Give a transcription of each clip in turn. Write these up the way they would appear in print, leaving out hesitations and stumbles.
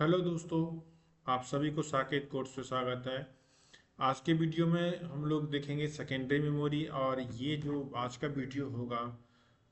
Hello दोस्तों, आप सभी को साकेत कोर्स से स्वागत है। आज के वीडियो में हम लोग देखेंगे सेकेंडरी मेमोरी, और ये जो आज का वीडियो होगा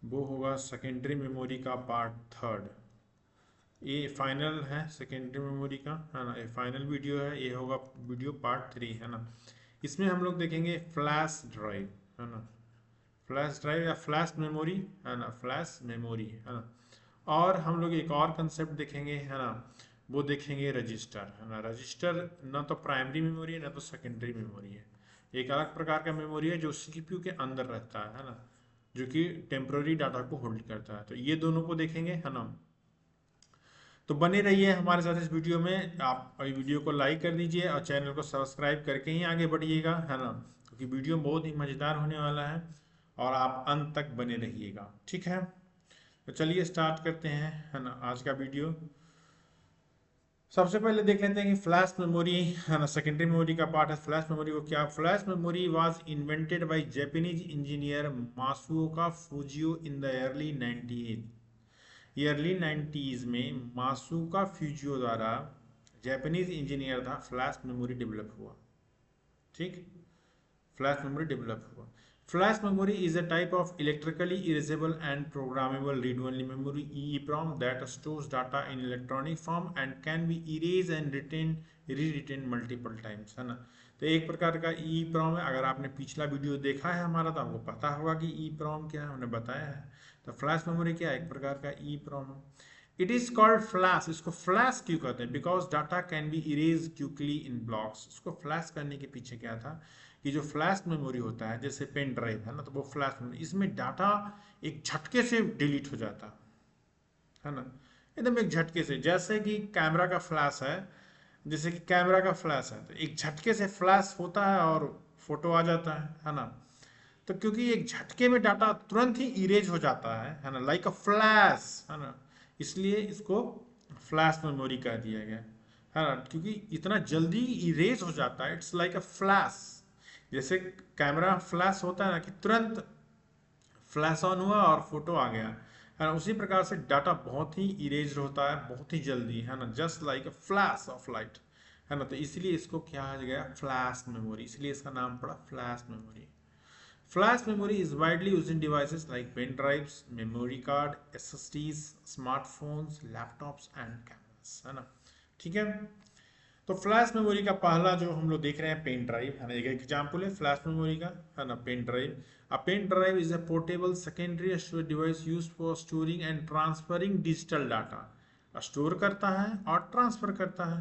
वो होगा सेकेंडरी मेमोरी का पार्ट थर्ड। ये फाइनल है सेकेंडरी मेमोरी का, है ना। ये फाइनल वीडियो है, ये होगा वीडियो पार्ट थ्री, है ना। इसमें हम लोग देखेंगे फ्लैश ड्राइव, है ना। फ्लैश ड्राइव या फ्लैश मेमोरी, है ना, फ्लैश मेमोरी, है ना। और हम लोग एक और कंसेप्ट देखेंगे, है ना। वो देखेंगे रजिस्टर, है ना। रजिस्टर ना तो प्राइमरी मेमोरी है ना तो सेकेंडरी मेमोरी है। एक अलग प्रकार का मेमोरी है जो सीपीयू के अंदर रहता है ना, जो कि टेम्पररी डाटा को होल्ड करता है। तो ये दोनों को देखेंगे, है ना। तो बने रहिए हमारे साथ इस वीडियो में। आप वीडियो को लाइक कर दीजिए और चैनल को सब्सक्राइब करके ही आगे बढ़िएगा, है ना, क्योंकि वीडियो बहुत ही मज़ेदार होने वाला है और आप अंत तक बने रहिएगा, ठीक है। तो चलिए स्टार्ट करते हैं, है ना, आज का वीडियो। सबसे पहले देख लेते हैं कि फ्लैश मेमोरी, है ना, सेकेंडरी मेमोरी का पार्ट है। फ्लैश मेमोरी को क्या, flash memory was invented by Japanese engineer Masuoka फुजियो इन द अर्ली 90s। ये अर्ली 90s में मासुका फ्यूजियो द्वारा, जापानीज इंजीनियर था, फ्लैश मेमोरी डेवलप हुआ। ठीक, फ्लैश मेमोरी डेवलप हुआ। Flash memory is a type of electrically erasable and programmable read only memory EEPROM that stores data in electronic form and can be erase and written rewritten multiple times, है ना। तो एक प्रकार का EEPROM है। अगर आपने पिछला वीडियो देखा है हमारा तो आपको पता होगा कि EEPROM क्या है, हमने बताया है। तो फ्लैश मेमोरी क्या है, एक प्रकार का EEPROM है। It is called flash. इसको फ्लैश क्यों कहते हैं, because data can be erase quickly in blocks. इसको फ्लैश करने के पीछे क्या था कि जो फ्लैश मेमोरी होता है, जैसे पेन ड्राइव है ना, तो वो फ्लैश मेमोरी, इसमें डाटा एक झटके से डिलीट हो जाता है ना, एकदम एक झटके से। जैसे कि कैमरा का फ्लैश है, जैसे कि कैमरा का फ्लैश है तो एक झटके से फ्लैश होता है और फोटो आ जाता है ना। तो क्योंकि एक झटके में डाटा तुरंत ही इरेज हो जाता है ना, लाइक अ फ्लैश, है ना, इसलिए इसको फ्लैश मेमोरी कह दिया गया, है ना, क्योंकि इतना जल्दी इरेज हो जाता है। It's like a flash. जैसे कैमरा फ्लैश होता है ना, कि तुरंत फ्लैश ऑन हुआ और फोटो आ गया, है ना, उसी प्रकार से डाटा बहुत ही इरेज होता है, बहुत ही जल्दी, है ना, just like a flash of light, है ना। तो इसलिए इसको क्या कहा गया, फ्लैश मेमोरी, इसलिए इसका नाम पड़ा flash memory. Flash memory is widely used in devices like pen drives, memory card, SSDs, smartphones, laptops and cameras, है ना। ठीक है। तो फ्लैश मेमोरी का पहला जो हम लोग देख रहे हैं, पेन ड्राइव, है ना। एक एग्जांपल है फ्लैश मेमोरी का, है ना, pen drive. A pen drive is a portable secondary storage device used for storing and transferring digital data. Store करता है और ट्रांसफर करता है।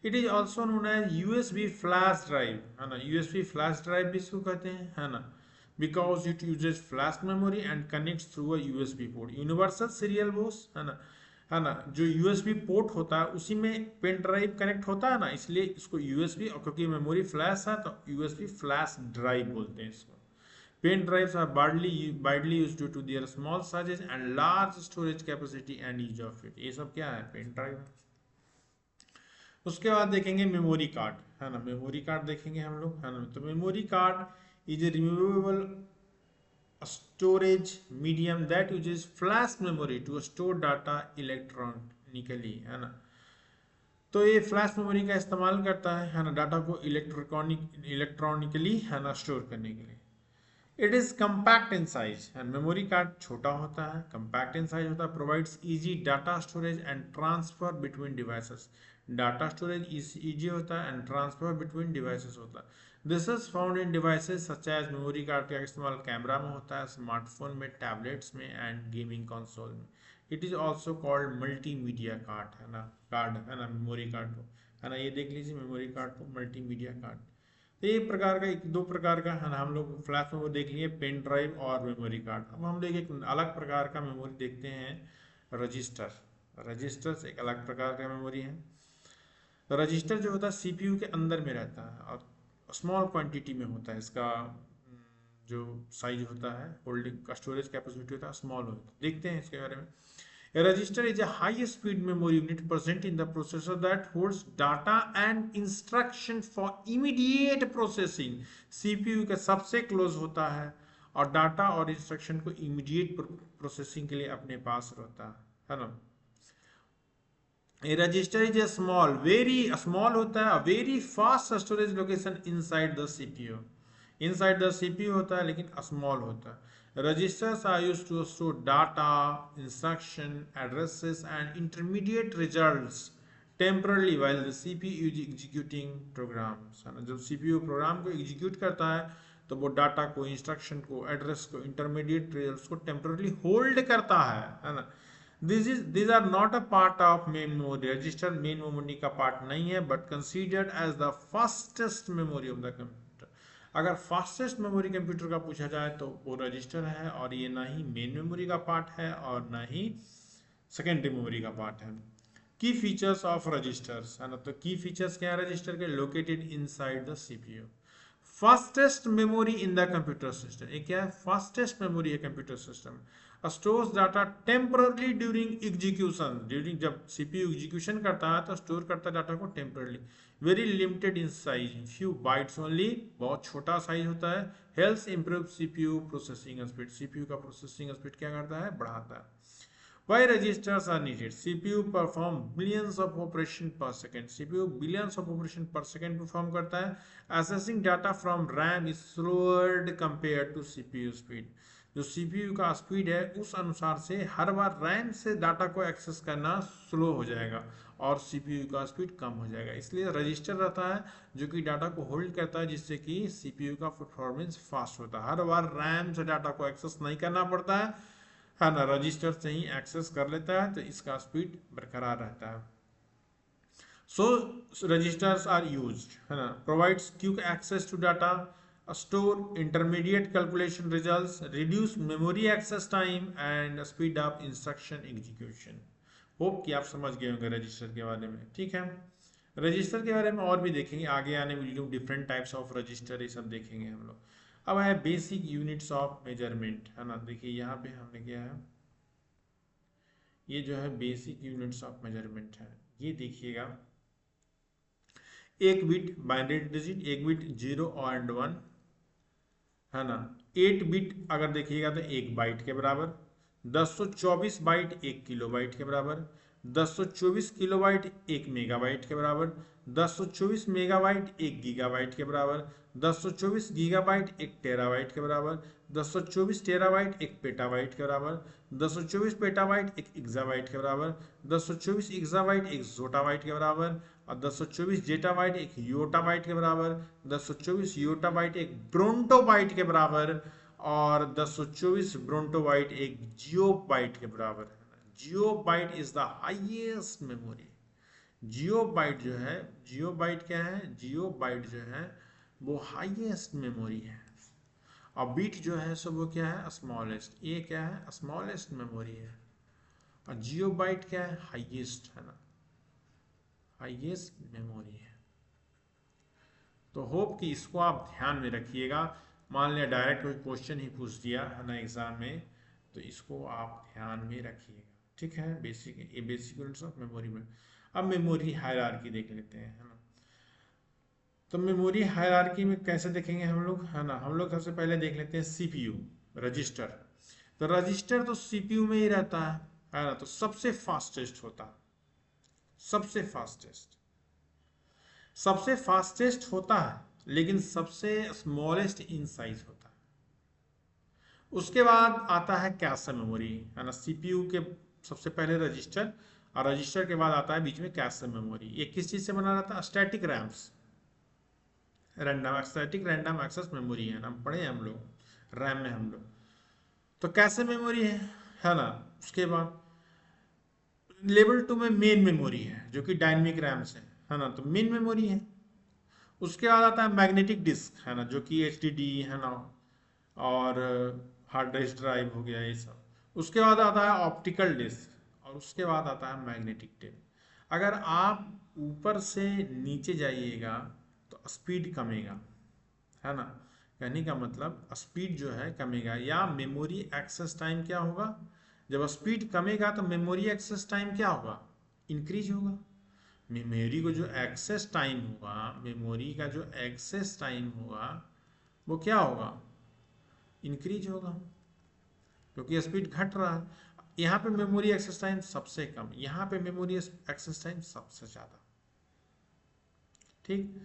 It is also known as USB flash drive, है ना। यूएसबी फ्लैश ड्राइव भी इसको कहते हैं, है ना, because it uses flash memory and connects through a USB port. Universal serial Bose, है ना, जो यूएसबी पोर्ट होता है उसी में पेन ड्राइव कनेक्ट होता है ना, इसलिए इसको यूएसबी, और क्योंकि मेमोरी फ्लैश है तो यूएसबी फ्लैश ड्राइव बोलते हैं इसको। Pen drives are widely used due to their small sizes and large storage capacity and ease of it। ये सब क्या है, पेन ड्राइव। उसके बाद देखेंगे मेमोरी कार्ड, है ना। मेमोरी कार्ड देखेंगे हम लोग, है ना। तो memory card is a removable storage medium that uses flash memory to store data electronically, है ना। तो ये फ्लैश मेमोरी का इस्तेमाल करता है ना, डाटा को इलेक्ट्रॉनिकली, है ना, स्टोर करने के लिए। It is compact in size, memory card छोटा होता है, कम्पैक्ट इन साइज होता है, provides easy data storage and transfer between devices. Data storage easy होता है एंड ट्रांसफर बिटवीन डिवाइसेस होता है। This is found in devices such as, memory card का इस्तेमाल कैमरा में होता है, स्मार्टफोन में, टैबलेट्स में एंड गेमिंग कंसोल में। It is also called multimedia card, है ना, कार्ड, है ना, मेमोरी कार्ड को, है ना। ये देख लीजिए मेमोरी कार्ड को मल्टीमीडिया कार्ड। तो एक प्रकार का, एक दो प्रकार का, है ना, हम लोग फ्लैश मेमोरी देख लिए, पेन ड्राइव और मेमोरी कार्ड। अब हम लोग एक अलग प्रकार का मेमोरी देखते हैं, रजिस्टर। रजिस्टर्स एक अलग प्रकार का मेमोरी है। तो रजिस्टर जो होता है सीपीयू के अंदर में रहता है और स्मॉल क्वांटिटी में होता है। इसका जो साइज होता है, होल्डिंग का स्टोरेज कैपेसिटी होता है, स्मॉल होता है। देखते हैं इसके बारे में। A register is a high-speed memory unit present in the processor that holds data and instruction for immediate processing। CPU के सबसे क्लोज होता है और डाटा और इंस्ट्रक्शन को इमीडिएट प्रोसेसिंग के लिए अपने पास रहता है ना। A register is a small, very small होता है, very fast storage location inside the CPU. Inside the CPU होता है लेकिन स्मॉल होता है। Registers are used to store data, instruction, addresses and intermediate results temporarily while the CPU is executing programs, है ना। जब सीपीयू प्रोग्राम को execute करता है तो वो डाटा को, इंस्ट्रक्शन को, एड्रेस को, इंटरमीडिएट रिजल्ट्स को टेम्परली होल्ड करता है ना। These are not a part of memory register, main memory का पार्ट नहीं है, but considered as the fastest memory of the computer। अगर फास्टेस्ट मेमोरी कंप्यूटर का पूछा जाए तो वो रजिस्टर है, और ये ना ही मेन मेमोरी का पार्ट है और ना ही सेकेंडरी मेमोरी का पार्ट है। की फीचर्स ऑफ रजिस्टर्स, है ना। तो की फीचर्स क्या है रजिस्टर के? Located inside the CPU. Fastest memory in the computer system, ये क्या है? फास्टेस्ट मेमोरी है computer system. Stores data temporarily during execution, during जब सीपीयू एग्जीक्यूशन करता है तो स्टोर करता है डाटा को temporarily. Very limited in size, few bytes only, बहुत छोटा साइज होता है। Helps improve CPU processing speed, CPU का प्रोसेसिंग स्पीड क्या करता है? बढ़ाता है। Why registers are needed? CPU perform billions of operation per second. CPU billions of operation per second perform करता है। Accessing data from RAM is slower compared to CPU speed. जो CPU का speed है उस अनुसार से हर बार RAM से data को एक्सेस करना स्लो हो जाएगा और CPU का स्पीड कम हो जाएगा। इसलिए रजिस्टर रहता है जो कि डाटा को होल्ड करता है, जिससे कि CPU का परफॉर्मेंस फास्ट होता है। हर बार RAM से डाटा को एक्सेस नहीं करना पड़ता है ना, रजिस्टर से ही एक्सेस कर लेता है, तो इसका स्पीड बरकरार रहता है। सो रजिस्टर्स आर यूज्ड, है ना, provides quick access to data, store intermediate calculation results, reduce memory access time and speed up instruction execution. Hope कि आप समझ गए होंगे रजिस्टर के बारे में। ठीक है, रजिस्टर के बारे में और भी देखेंगे आगे आने video, different types of register ये सब देखेंगे हम लोग। अब है बेसिक यूनिट्स ऑफ मेजरमेंट, है ना। देखिए यहाँ पे हमने क्या है, ये जो है बेसिक यूनिट्स ऑफ मेजरमेंट है। ये देखिएगा, एक बिट बाइनरी डिजिट, एक बिट 0 और 1, है ना। 8 बिट अगर देखिएगा तो 1 बाइट के बराबर, 1024 बाइट 1 किलोबाइट के बराबर, 1024 किलोबाइट 1 मेगाबाइट के बराबर, 1024 मेगाबाइट 1 गीगाबाइट के बराबर, 1024 गीगाबाइट 1 टेराबाइट के बराबर, 1024 टेराबाइट 1 पेटाबाइट के बराबर, 1024 पेटाबाइट 1 एक्साबाइट के बराबर, 1024 एक्साबाइट 1 जोटाबाइट के बराबर, और 1024 जेटाबाइट 1 योटाबाइट के बराबर, 1024 योटाबाइट 1 ब्रोंटोबाइट के बराबर, और 1024 ब्रोंटोबाइट 1 जियोबाइट के बराबर है। जियोबाइट इज द हाईएस्ट मेमोरी। जियोबाइट जो है, जियोबाइट क्या है? जियोबाइट जो है वो हाईएस्ट मेमोरी है, और बीट जो है सो वो क्या है? स्मॉलेस्ट। ये क्या है? स्मॉलेस्ट मेमोरी है, और जियोबाइट क्या है? हाईएस्ट, है ना, हाईएस्ट मेमोरी है। तो होप कि इसको आप ध्यान में रखिएगा। मान लिया डायरेक्ट कोई क्वेश्चन ही पूछ दिया है ना एग्जाम में, तो इसको आप ध्यान में रखिएगा। ठीक है, बेसिक, ये बेसिक यूनिट्स ऑफ मेमोरी में। अब मेमोरी हायरार्की देख लेते हैं, है ना। तो मेमोरी हायरार्की में कैसे देखेंगे हम लोग, है ना। हम लोग सबसे पहले देख लेते हैं सीपीयू, रजिस्टर। तो रजिस्टर तो सीपीयू में ही रहता है ना। तो सबसे फास्टेस्ट होता है, सबसे फास्टेस्ट, सबसे फास्टेस्ट होता है लेकिन सबसे स्मॉलेस्ट इन साइज होता है। उसके बाद आता है कैश मेमोरी, है ना। सीपीयू के सबसे पहले रजिस्टर, और रजिस्टर के बाद आता है बीच में कैश मेमोरी। ये किस चीज से बना रहता है? Static RAMs, random static random access memory, है ना, पढ़े हम लोग रैम में हम लोग। तो कैश मेमोरी है ना। उसके बाद लेवल 2 में मेन मेमोरी है जो कि डायनेमिक रैम्स है ना। तो मेन मेमोरी है। उसके बाद आता है मैग्नेटिक डिस्क, है ना, जो कि एचडीडी, है ना, और हार्ड डिस्क ड्राइव हो गया ये सब। उसके बाद आता है ऑप्टिकल डिस्क, और उसके बाद आता है मैग्नेटिक टेप। अगर आप ऊपर से नीचे जाइएगा तो स्पीड कमेगा, है ना। कहने का मतलब स्पीड जो है कमेगा, या मेमोरी एक्सेस टाइम क्या होगा? जब स्पीड कमेगा तो मेमोरी एक्सेस टाइम क्या होगा? इंक्रीज होगा। मेमोरी को जो एक्सेस टाइम होगा, मेमोरी का जो एक्सेस टाइम होगा वो क्या होगा? इंक्रीज होगा, क्योंकि स्पीड घट रहा है। यहाँ पे मेमोरी एक्सेस टाइम सबसे कम, यहाँ पे मेमोरी एक्सेस टाइम सबसे ज्यादा। ठीक,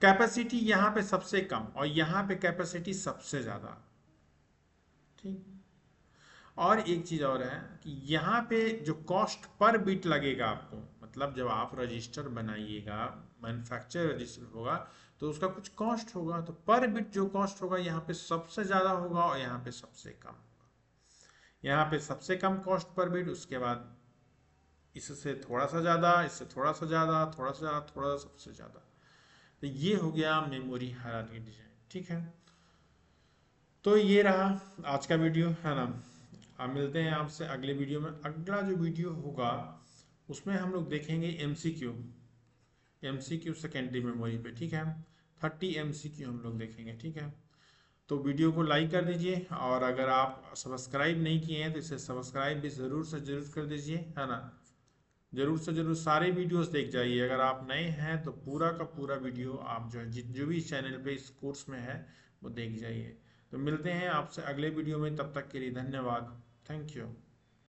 कैपेसिटी यहाँ पे सबसे कम और यहाँ पे कैपेसिटी सबसे ज्यादा। ठीक, और एक चीज और है कि यहाँ पे जो कॉस्ट पर बिट लगेगा आपको, मतलब जब आप रजिस्टर बनाइएगा, मैन्युफैक्चर रजिस्टर होगा तो उसका कुछ कॉस्ट होगा, तो पर बिट जो कॉस्ट होगा यहाँ पे सबसे ज्यादा होगा और यहाँ पे सबसे कम होगा। यहाँ पे सबसे कम कॉस्ट पर बिट, उसके बाद इससे थोड़ा सा ज्यादा, इससे थोड़ा सा ज्यादा, थोड़ा सा ज्यादा, थोड़ा सा सबसे ज्यादा। तो ये हो गया मेमोरी हायरार्की डिजाइन। ठीक है, तो ये रहा आज का वीडियो, है ना। अब मिलते हैं आपसे अगले वीडियो में। अगला जो वीडियो होगा उसमें हम लोग देखेंगे एमसीक्यू, एमसीक्यू सेकेंडरी मेमोरी पे। ठीक है, 30 एमसीक्यू हम लोग देखेंगे। ठीक है, तो वीडियो को लाइक कर दीजिए, और अगर आप सब्सक्राइब नहीं किए हैं तो इसे सब्सक्राइब भी ज़रूर से ज़रूर कर दीजिए, है ना। जरूर से जरूर सारे वीडियोस देख जाइए। अगर आप नए हैं तो पूरा का पूरा वीडियो आप जो है जो भी चैनल पे इस कोर्स में है वो देख जाइए। तो मिलते हैं आपसे अगले वीडियो में, तब तक के लिए धन्यवाद, थैंक यू।